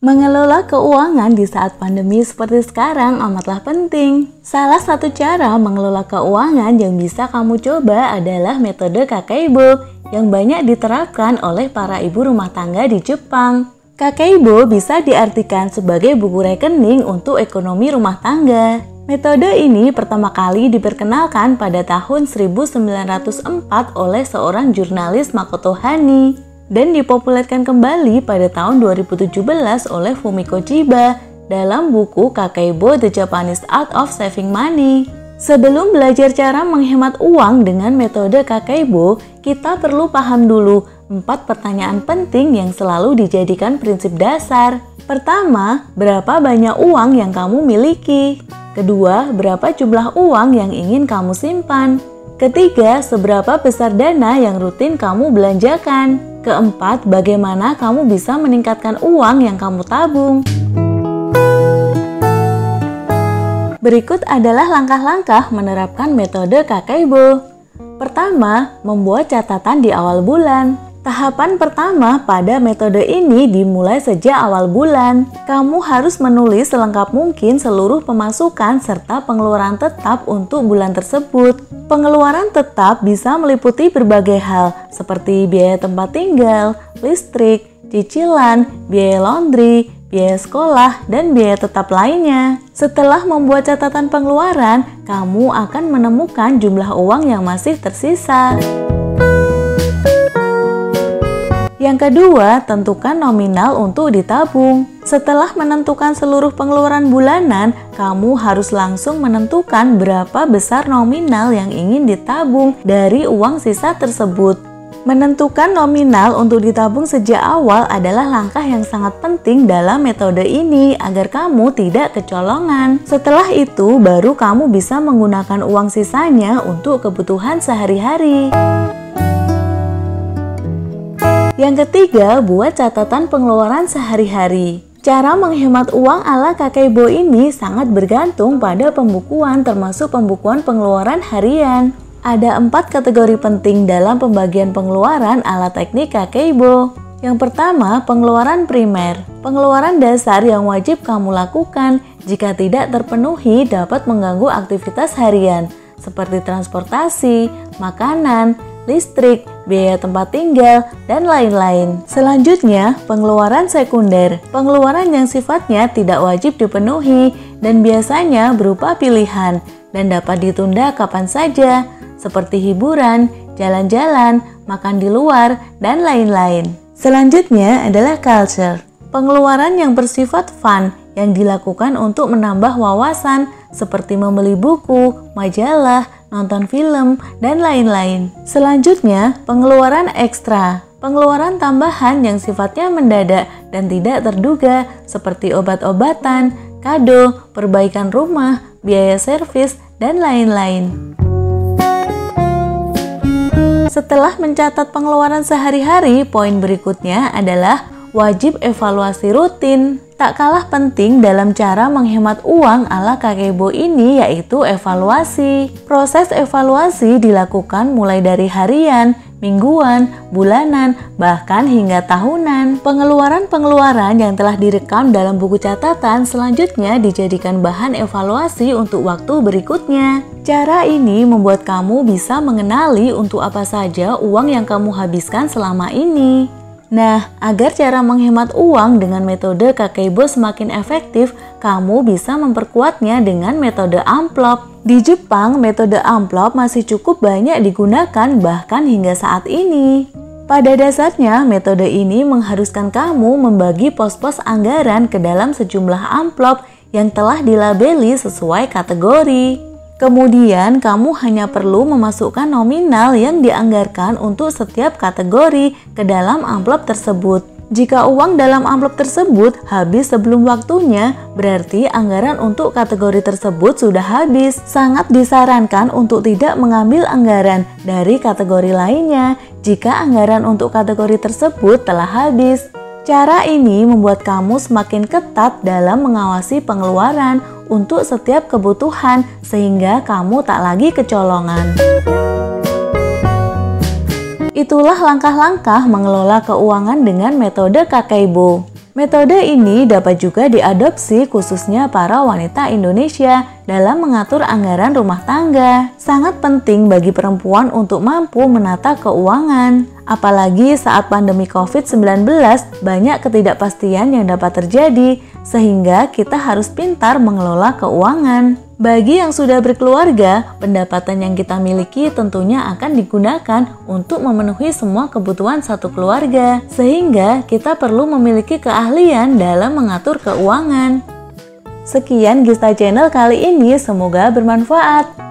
Mengelola keuangan di saat pandemi seperti sekarang amatlah penting. Salah satu cara mengelola keuangan yang bisa kamu coba adalah metode Kakeibo yang banyak diterapkan oleh para ibu rumah tangga di Jepang. Kakeibo bisa diartikan sebagai buku rekening untuk ekonomi rumah tangga. Metode ini pertama kali diperkenalkan pada tahun 1904 oleh seorang jurnalis Makoto Hani. Dan dipopulerkan kembali pada tahun 2017 oleh Fumiko Chiba dalam buku Kakeibo The Japanese Art of Saving Money. Sebelum belajar cara menghemat uang dengan metode Kakeibo, kita perlu paham dulu 4 pertanyaan penting yang selalu dijadikan prinsip dasar. Pertama, berapa banyak uang yang kamu miliki? Kedua, berapa jumlah uang yang ingin kamu simpan? Ketiga, seberapa besar dana yang rutin kamu belanjakan? Keempat, bagaimana kamu bisa meningkatkan uang yang kamu tabung? Berikut adalah langkah-langkah menerapkan metode Kakeibo. Pertama, membuat catatan di awal bulan. Tahapan pertama pada metode ini dimulai sejak awal bulan. Kamu harus menulis selengkap mungkin seluruh pemasukan serta pengeluaran tetap untuk bulan tersebut. Pengeluaran tetap bisa meliputi berbagai hal seperti biaya tempat tinggal, listrik, cicilan, biaya laundry, biaya sekolah, dan biaya tetap lainnya. Setelah membuat catatan pengeluaran, kamu akan menemukan jumlah uang yang masih tersisa. Yang kedua, tentukan nominal untuk ditabung. Setelah menentukan seluruh pengeluaran bulanan, kamu harus langsung menentukan berapa besar nominal yang ingin ditabung dari uang sisa tersebut. Menentukan nominal untuk ditabung sejak awal adalah langkah yang sangat penting dalam metode ini agar kamu tidak kecolongan. Setelah itu, baru kamu bisa menggunakan uang sisanya untuk kebutuhan sehari-hari. Yang ketiga, buat catatan pengeluaran sehari-hari. Cara menghemat uang ala Kakeibo ini sangat bergantung pada pembukuan termasuk pembukuan pengeluaran harian. Ada 4 kategori penting dalam pembagian pengeluaran ala teknik Kakeibo. Yang pertama, pengeluaran primer. Pengeluaran dasar yang wajib kamu lakukan jika tidak terpenuhi dapat mengganggu aktivitas harian seperti transportasi, makanan, listrik, biaya tempat tinggal, dan lain-lain. Selanjutnya, pengeluaran sekunder. Pengeluaran yang sifatnya tidak wajib dipenuhi dan biasanya berupa pilihan dan dapat ditunda kapan saja, seperti hiburan, jalan-jalan, makan di luar, dan lain-lain. Selanjutnya adalah culture. Pengeluaran yang bersifat fun yang dilakukan untuk menambah wawasan seperti membeli buku, majalah, nonton film, dan lain-lain. Selanjutnya, pengeluaran ekstra. Pengeluaran tambahan yang sifatnya mendadak dan tidak terduga seperti obat-obatan, kado, perbaikan rumah, biaya servis, dan lain-lain. Setelah mencatat pengeluaran sehari-hari, poin berikutnya adalah wajib evaluasi rutin. Tak kalah penting dalam cara menghemat uang ala Kakeibo ini yaitu evaluasi. Proses evaluasi dilakukan mulai dari harian, mingguan, bulanan, bahkan hingga tahunan. Pengeluaran-pengeluaran yang telah direkam dalam buku catatan selanjutnya dijadikan bahan evaluasi untuk waktu berikutnya. Cara ini membuat kamu bisa mengenali untuk apa saja uang yang kamu habiskan selama ini. Nah, agar cara menghemat uang dengan metode Kakeibo semakin efektif, kamu bisa memperkuatnya dengan metode amplop. Di Jepang, metode amplop masih cukup banyak digunakan bahkan hingga saat ini. Pada dasarnya, metode ini mengharuskan kamu membagi pos-pos anggaran ke dalam sejumlah amplop yang telah dilabeli sesuai kategori. Kemudian, kamu hanya perlu memasukkan nominal yang dianggarkan untuk setiap kategori ke dalam amplop tersebut. Jika uang dalam amplop tersebut habis sebelum waktunya, berarti anggaran untuk kategori tersebut sudah habis. Sangat disarankan untuk tidak mengambil anggaran dari kategori lainnya jika anggaran untuk kategori tersebut telah habis. Cara ini membuat kamu semakin ketat dalam mengawasi pengeluaran untuk setiap kebutuhan sehingga kamu tak lagi kecolongan. Itulah langkah-langkah mengelola keuangan dengan metode Kakeibo. Metode ini dapat juga diadopsi khususnya para wanita Indonesia dalam mengatur anggaran rumah tangga. Sangat penting bagi perempuan untuk mampu menata keuangan. Apalagi saat pandemi COVID-19, banyak ketidakpastian yang dapat terjadi, sehingga kita harus pintar mengelola keuangan. Bagi yang sudah berkeluarga, pendapatan yang kita miliki tentunya akan digunakan untuk memenuhi semua kebutuhan satu keluarga, sehingga kita perlu memiliki keahlian dalam mengatur keuangan. Sekian Gista Channel kali ini, semoga bermanfaat.